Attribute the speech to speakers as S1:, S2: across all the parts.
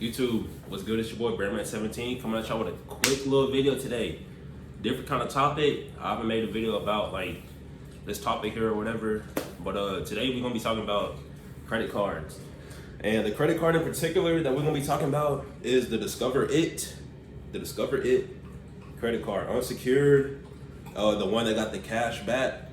S1: YouTube, what's good? It's your boy Bearman17 coming at y'all with a quick little video today. Different kind of topic. I haven't made a video about like this topic here or whatever, but today we're gonna be talking about credit cards. And the credit card in particular that we're gonna be talking about is the Discover It credit card, unsecured, the one that got the cash back.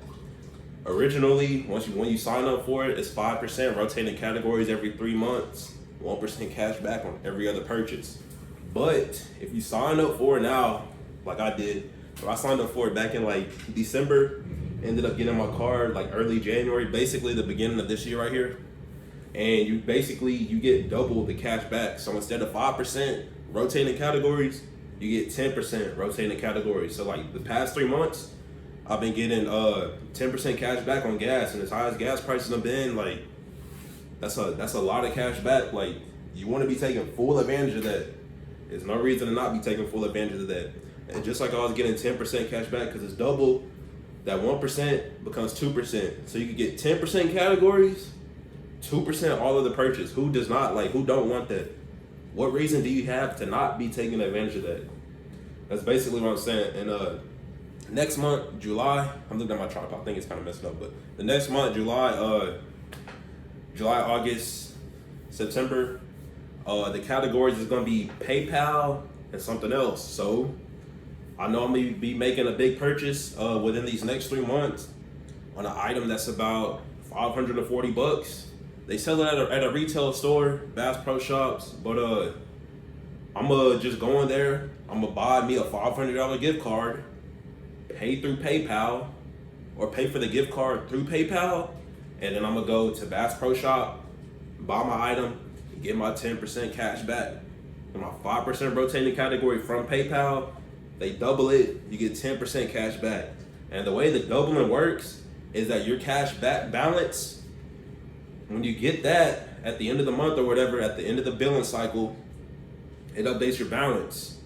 S1: Originally, when you sign up for it, it's 5%, rotating categories every 3 months, 1% cash back on every other purchase. But if you sign up for it now, like I did, so I signed up for it back in like December, ended up getting my card like early January, basically the beginning of this year right here. And you get double the cash back. So instead of 5% rotating categories, you get 10% rotating categories. So like the past 3 months, I've been getting 10% cash back on gas, and as high as gas prices have been, like that's a lot of cash back. Like you want to be taking full advantage of that. There's no reason to not be taking full advantage of that. And just like I was getting 10% cash back because it's double, that 1% becomes 2%. So you can get 10% categories, 2% all of the purchase. Who does not who don't want that? What reason do you have to not be taking advantage of that? That's basically what I'm saying. And next month, July, I'm looking at my tripod, I think it's kind of messed up, but the next month, July, August, September, the categories is going to be PayPal and something else. So I know I'm going to be making a big purchase within these next 3 months on an item that's about $540. They sell it at a retail store, Bass Pro Shops, but I'm going to just go in there, I'm going to buy me a $500 gift card, pay through PayPal, or pay for the gift card through PayPal, and then I'm gonna go to Bass Pro Shop, buy my item, and get my 10% cash back. And my 5% rotating category from PayPal, they double it, you get 10% cash back. And the way the doubling works is that your cash back balance, when you get that at the end of the month or whatever, at the end of the billing cycle, it updates your balance.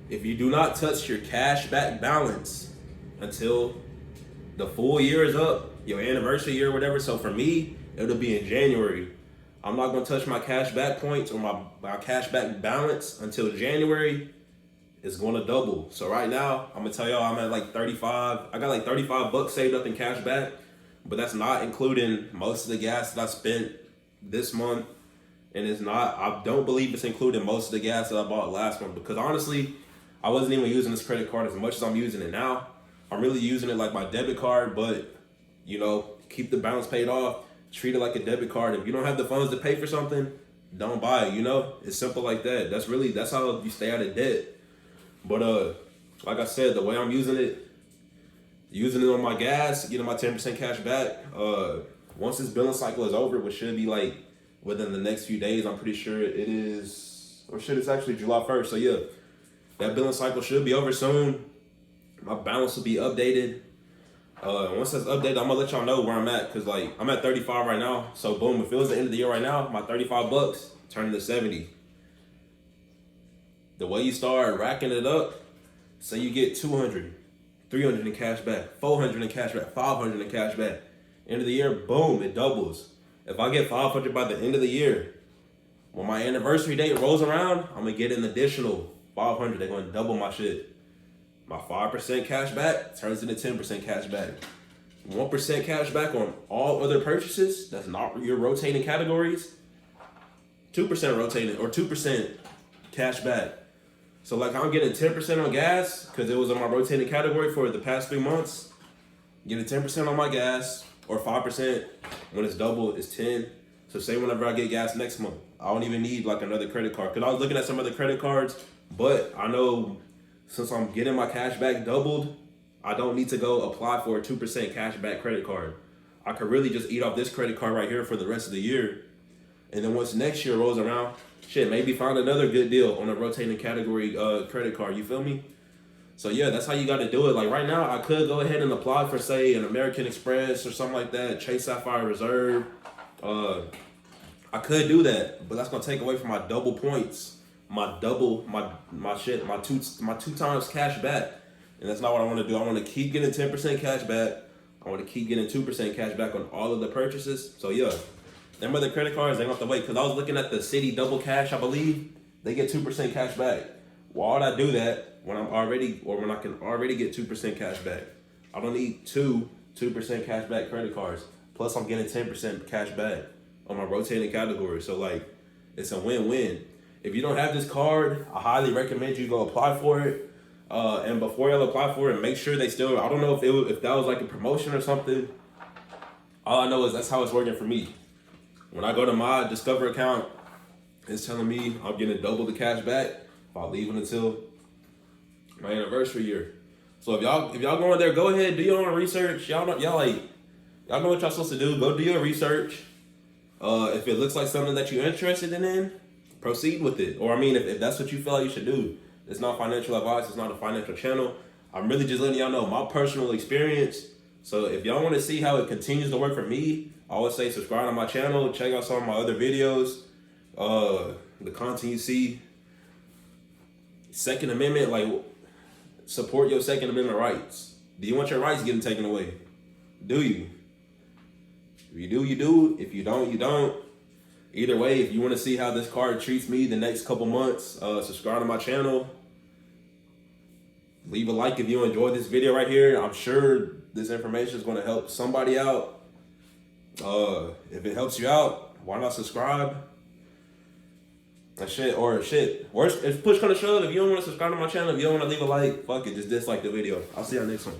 S1: If you do not touch your cash back balance until the full year is up, your anniversary year or whatever, so for me, it'll be in January. I'm not gonna touch my cash back points or my cash back balance until January. It's gonna double. So right now, I'm gonna tell y'all I'm at like 35. I got like $35 saved up in cash back, but that's not including most of the gas that I spent this month. And I don't believe it's including most of the gas that I bought last month, because honestly, I wasn't even using this credit card as much as I'm using it now. I'm really using it like my debit card, but keep the balance paid off, treat it like a debit card. If you don't have the funds to pay for something, don't buy it, It's simple like that. That's how you stay out of debt. But like I said, the way I'm using it on my gas, getting my 10% cash back, once this billing cycle is over, which should be like within the next few days, I'm pretty sure it is, or shit, it's actually July 1st. So yeah, that billing cycle should be over soon. My balance will be updated. Once that's updated, I'm gonna let y'all know where I'm at, because like I'm at 35 right now. So boom, if it was the end of the year right now, my $35 turning to 70. The way you start racking it up, say you get 200, 300 in cash back, 400 in cash back, 500 in cash back. End of the year, boom, it doubles. If I get 500 by the end of the year, when my anniversary date rolls around, I'm gonna get an additional 500. They're gonna double my shit. My 5% cash back turns into 10% cash back. 1% cash back on all other purchases that's not your rotating categories. 2% rotating, or 2% cash back. So like I'm getting 10% on gas because it was on my rotating category for the past 3 months. Getting 10% on my gas, or 5% when it's double is 10. So say whenever I get gas next month, I don't even need like another credit card, because I was looking at some other credit cards, but I know since I'm getting my cash back doubled, I don't need to go apply for a 2% cash back credit card. I could really just eat off this credit card right here for the rest of the year. And then once next year rolls around, maybe find another good deal on a rotating category credit card, you feel me? So yeah, that's how you got to do it. Like right now, I could go ahead and apply for, say, an American Express or something like that, Chase Sapphire Reserve. I could do that, but that's gonna take away from my double points, my two times cash back, and that's not what I want to do. I want to keep getting 10% cash back. I want to keep getting 2% cash back on all of the purchases. So yeah, Them other credit cards, they don't have to wait. Because I was looking at the City Double Cash, I believe. They get 2% cash back. Why would I do that when I'm already, or when I can already get 2% cash back? I don't need 2% cash back credit cards. Plus, I'm getting 10% cash back on my rotating category. So, like, it's a win-win. If you don't have this card, I highly recommend you go apply for it. And before y'all apply for it, make sure they still, I don't know if that was like a promotion or something. All I know is that's how it's working for me. When I go to my Discover account, it's telling me I'm getting double the cash back if I leave it until my anniversary year. So if y'all going there, go ahead, do your own research. Y'all know what y'all supposed to do. Go do your research. If it looks like something that you're interested in, proceed with it. Or I mean, if that's what you feel like you should do. It's not financial advice. It's not a financial channel. I'm really just letting y'all know my personal experience. So if y'all want to see how it continues to work for me, I always say subscribe to my channel. Check out some of my other videos. The content you see. Second Amendment, like, support your Second Amendment rights. Do you want your rights getting taken away? Do you? If you do, you do. If you don't, you don't. Either way, if you want to see how this card treats me the next couple months, subscribe to my channel. Leave a like if you enjoyed this video right here. I'm sure this information is going to help somebody out. If it helps you out, why not subscribe? Worst, if push comes to shove, if you don't want to subscribe to my channel, if you don't want to leave a like, fuck it, just dislike the video. I'll see y'all next one.